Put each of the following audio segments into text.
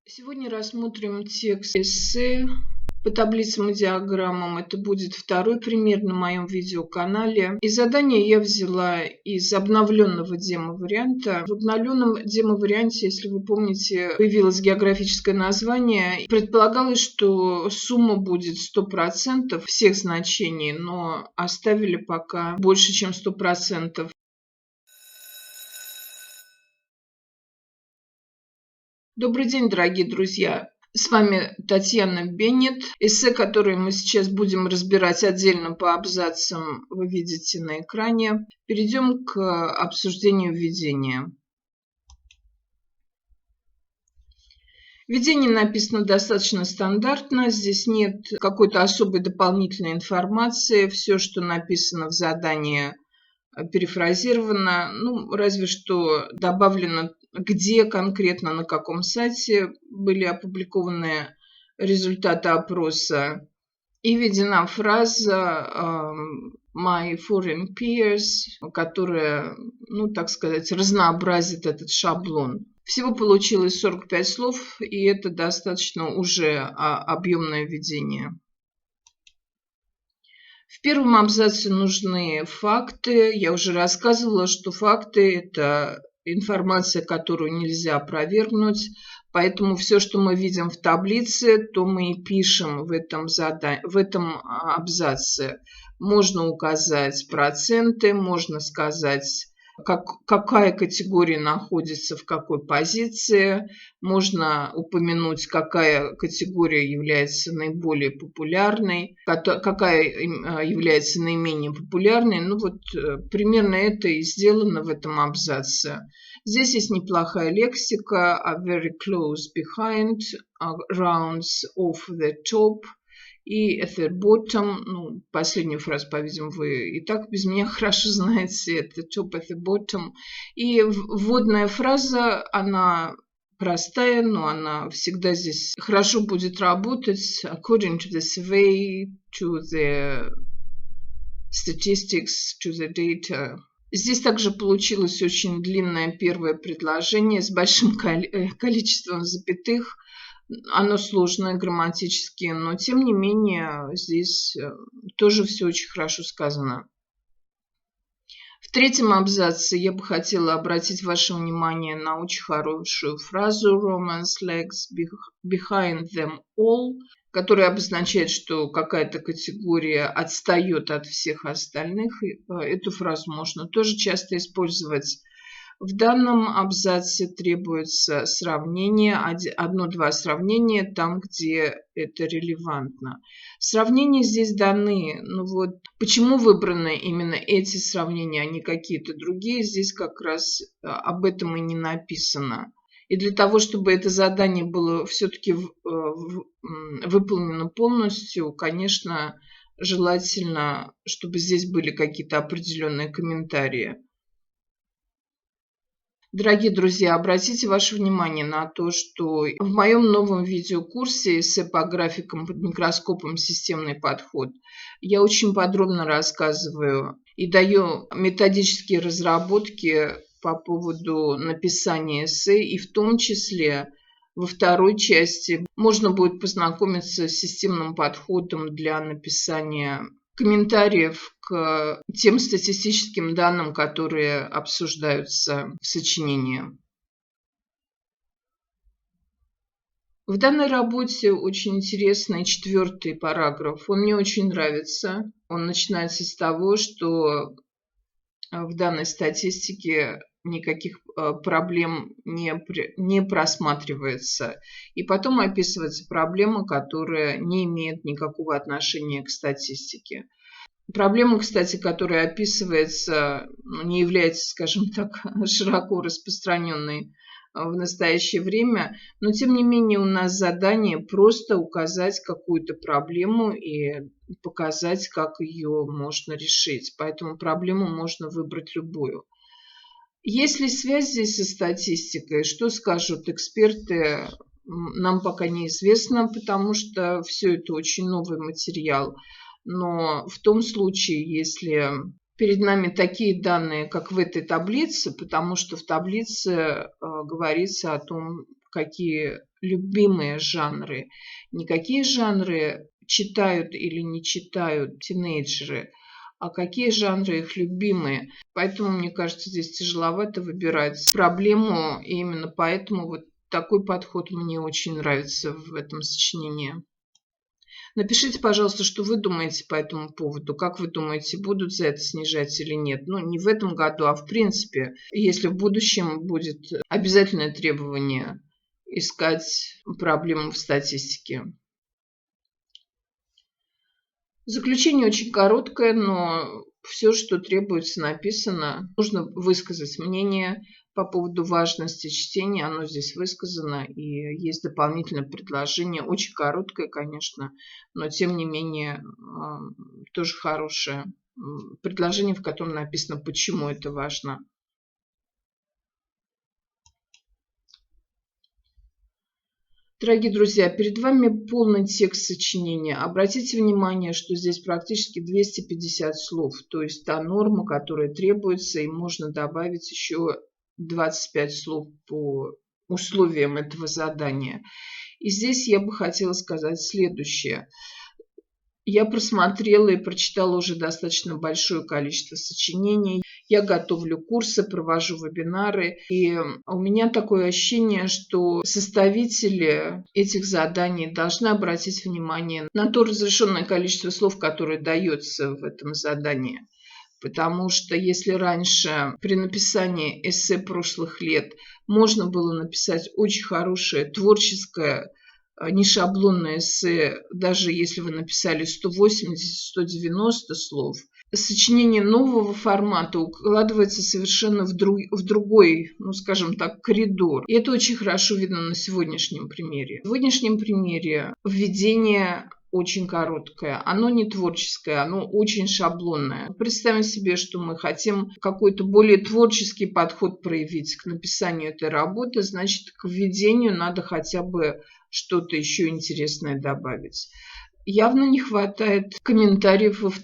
Сегодня рассмотрим текст эссе по таблицам и диаграммам. Это будет второй пример на моем видеоканале. И задание я взяла из обновленного демо-варианта. В обновленном демо-варианте, если вы помните, появилось географическое название. Предполагалось, что сумма будет 100% всех значений, но оставили пока больше, чем 100%. Добрый день, дорогие друзья! С вами Татьяна Беннет. Эссе, которое мы сейчас будем разбирать отдельно по абзацам, вы видите на экране. Перейдем к обсуждению введения. Введение написано достаточно стандартно. Здесь нет какой-то особой дополнительной информации. Все, что написано в задании, перефразировано. Разве что добавлено, где конкретно, на каком сайте были опубликованы результаты опроса. И введена фраза «my foreign peers», которая, так сказать, разнообразит этот шаблон. Всего получилось 45 слов, и это достаточно уже объемное введение. В первом абзаце нужны факты. Я уже рассказывала, что факты – это информация, которую нельзя опровергнуть. Поэтому все, что мы видим в таблице, то мы и пишем в этом абзаце. Можно указать проценты, можно сказать, какая категория находится в какой позиции. Можно упомянуть, какая категория является наиболее популярной, какая является наименее популярной. Примерно это и сделано в этом абзаце. Здесь есть неплохая лексика. A very close behind, rounds off the top. И at the bottom, последнюю фразу, по-видимому, вы и так без меня хорошо знаете, это top at the bottom. И вводная фраза, она простая, но она всегда здесь хорошо будет работать. According to the survey, to the statistics, to the data. Здесь также получилось очень длинное первое предложение с большим количеством запятых. Оно сложное грамматически, но тем не менее здесь тоже все очень хорошо сказано. В третьем абзаце я бы хотела обратить ваше внимание на очень хорошую фразу «Romance lags behind them all», которая обозначает, что какая-то категория отстает от всех остальных. Эту фразу можно тоже часто использовать. В данном абзаце требуется сравнение, 1-2 сравнения там, где это релевантно. Сравнения здесь даны, почему выбраны именно эти сравнения, а не какие-то другие, здесь как раз об этом и не написано. И для того, чтобы это задание было все-таки выполнено полностью, конечно, желательно, чтобы здесь были какие-то определенные комментарии. Дорогие друзья, обратите ваше внимание на то, что в моем новом видеокурсе «Эссе по графикам под микроскопом. Системный подход» я очень подробно рассказываю и даю методические разработки по поводу написания эссе, и в том числе во второй части можно будет познакомиться с системным подходом для написания комментариев к тем статистическим данным, которые обсуждаются в сочинении. В данной работе очень интересный 4-й параграф. Он мне очень нравится. Он начинается с того, что в данной статистике никаких проблем не просматривается. И потом описывается проблема, которая не имеет никакого отношения к статистике. Проблема, кстати, которая описывается, не является, скажем так, широко распространенной в настоящее время, но тем не менее у нас задание просто указать какую-то проблему и показать, как ее можно решить. Поэтому проблему можно выбрать любую. Есть ли связь здесь со статистикой? Что скажут эксперты? Нам пока неизвестно, потому что все это очень новый материал. Но в том случае, если перед нами такие данные, как в этой таблице, потому что в таблице говорится о том, какие любимые жанры. Не какие жанры читают или не читают тинейджеры, а какие жанры их любимые. Поэтому, мне кажется, здесь тяжеловато выбирать проблему, и именно поэтому вот такой подход мне очень нравится в этом сочинении. Напишите, пожалуйста, что вы думаете по этому поводу. Как вы думаете, будут за это снижать или нет? Ну, не в этом году, а в принципе, если в будущем будет обязательное требование искать проблему в статистике. Заключение очень короткое, но все, что требуется, написано. Нужно высказать мнение по поводу важности чтения. Оно здесь высказано, и есть дополнительное предложение. Очень короткое, конечно, но тем не менее тоже хорошее предложение, в котором написано, почему это важно. Дорогие друзья, перед вами полный текст сочинения. Обратите внимание, что здесь практически 250 слов, то есть та норма, которая требуется, и можно добавить еще 25 слов по условиям этого задания. И здесь я бы хотела сказать следующее. Я просмотрела и прочитала уже достаточно большое количество сочинений. Я готовлю курсы, провожу вебинары. И у меня такое ощущение, что составители этих заданий должны обратить внимание на то разрешенное количество слов, которое дается в этом задании. Потому что если раньше при написании эссе прошлых лет можно было написать очень хорошее творческое, нешаблонное эссе, даже если вы написали 180-190 слов, сочинение нового формата укладывается совершенно в другой, ну, скажем так, коридор. И это очень хорошо видно на сегодняшнем примере. В сегодняшнем примере введение очень короткое, оно не творческое, оно очень шаблонное. Представим себе, что мы хотим какой-то более творческий подход проявить к написанию этой работы, значит, к введению надо хотя бы что-то еще интересное добавить. Явно не хватает комментариев в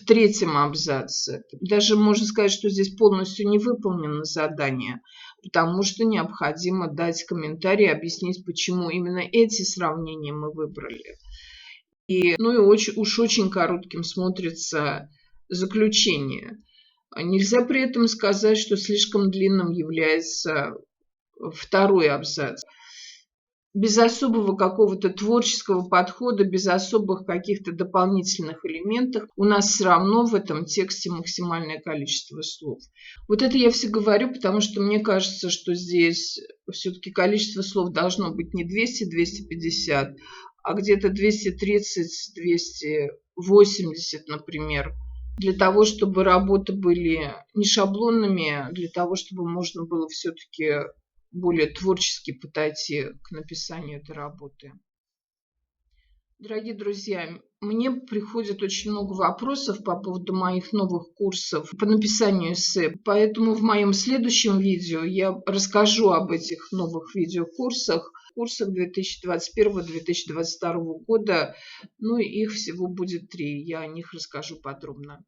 третьем абзаце. Даже можно сказать, что здесь полностью не выполнено задание, потому что необходимо дать комментарий, объяснить, почему именно эти сравнения мы выбрали. И уж очень коротким смотрится заключение. Нельзя при этом сказать, что слишком длинным является второй абзац. Без особого какого-то творческого подхода, без особых каких-то дополнительных элементов, у нас все равно в этом тексте максимальное количество слов. Вот это я все говорю, потому что мне кажется, что здесь все-таки количество слов должно быть не 200-250, а где-то 230-280, например, для того, чтобы работы были не шаблонными, для того, чтобы можно было все-таки более творчески подойти к написанию этой работы. Дорогие друзья, мне приходит очень много вопросов по поводу моих новых курсов по написанию эссе, поэтому в моем следующем видео я расскажу об этих новых видеокурсах, курсах 2021-2022 года. Ну, их всего будет 3, я о них расскажу подробно.